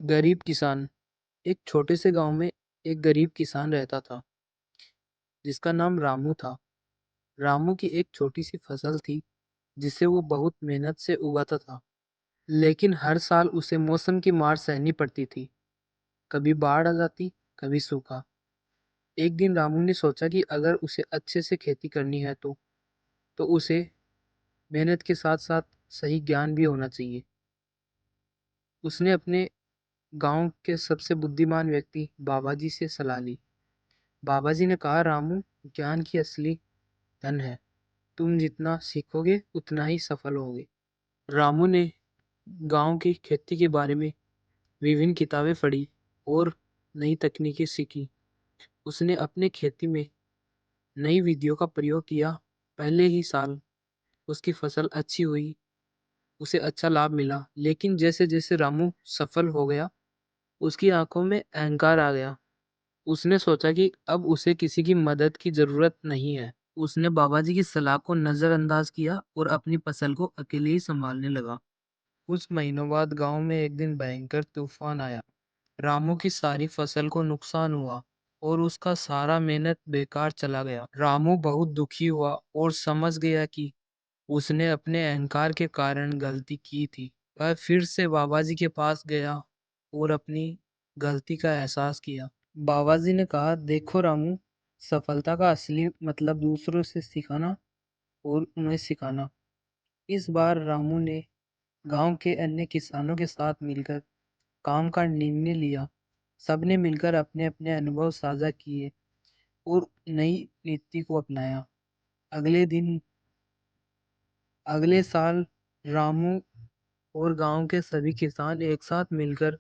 गरीब किसान। एक छोटे से गांव में एक गरीब किसान रहता था जिसका नाम रामू था। रामू की एक छोटी सी फसल थी जिसे वो बहुत मेहनत से उगाता था। लेकिन हर साल उसे मौसम की मार सहनी पड़ती थी। कभी बाढ़ आ जाती, कभी सूखा। एक दिन रामू ने सोचा कि अगर उसे अच्छे से खेती करनी है तो उसे मेहनत के साथ साथ सही ज्ञान भी होना चाहिए। उसने अपने गांव के सबसे बुद्धिमान व्यक्ति बाबा जी से सलाह ली। बाबा जी ने कहा, रामू, ज्ञान की असली धन है। तुम जितना सीखोगे उतना ही सफल होगे। रामू ने गांव की खेती के बारे में विभिन्न किताबें पढ़ी और नई तकनीकें सीखी। उसने अपने खेती में नई विधियों का प्रयोग किया। पहले ही साल उसकी फसल अच्छी हुई, उसे अच्छा लाभ मिला। लेकिन जैसे जैसे रामू सफल हो गया, उसकी आंखों में अहंकार आ गया। उसने सोचा कि अब उसे किसी की मदद की जरूरत नहीं है। उसने बाबाजी की सलाह को नजरअंदाज किया और अपनी फसल को अकेले ही संभालने लगा। कुछ महीनों बाद गांव में एक दिन भयंकर तूफान आया। रामू की सारी फसल को नुकसान हुआ और उसका सारा मेहनत बेकार चला गया। रामू बहुत दुखी हुआ और समझ गया कि उसने अपने अहंकार के कारण गलती की थी। वह फिर से बाबाजी के पास गया और अपनी गलती का एहसास किया। बाबाजी ने कहा, देखो रामू, सफलता का असली मतलब दूसरों से सिखाना और उन्हें सिखाना। इस बार रामू ने गांव के अन्य किसानों के साथ मिलकर काम का निर्णय लिया। सबने मिलकर अपने अपने अनुभव साझा किए और नई नीति को अपनाया। अगले दिन अगले साल रामू और गांव के सभी किसान एक साथ मिलकर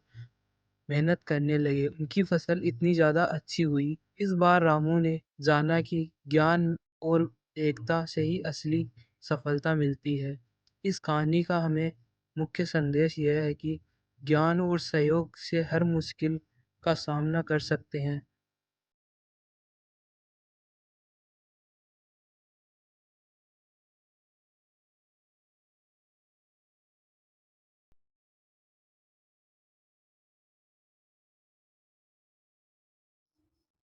मेहनत करने लगे। उनकी फसल इतनी ज़्यादा अच्छी हुई। इस बार रामू ने जाना कि ज्ञान और एकता से ही असली सफलता मिलती है। इस कहानी का हमें मुख्य संदेश यह है कि ज्ञान और सहयोग से हर मुश्किल का सामना कर सकते हैं।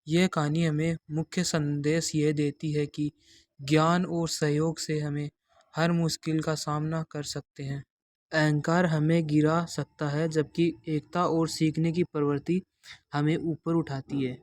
यह कहानी हमें मुख्य संदेश ये देती है कि ज्ञान और सहयोग से हमें हर मुश्किल का सामना कर सकते हैं। अहंकार हमें गिरा सकता है, जबकि एकता और सीखने की प्रवृत्ति हमें ऊपर उठाती है।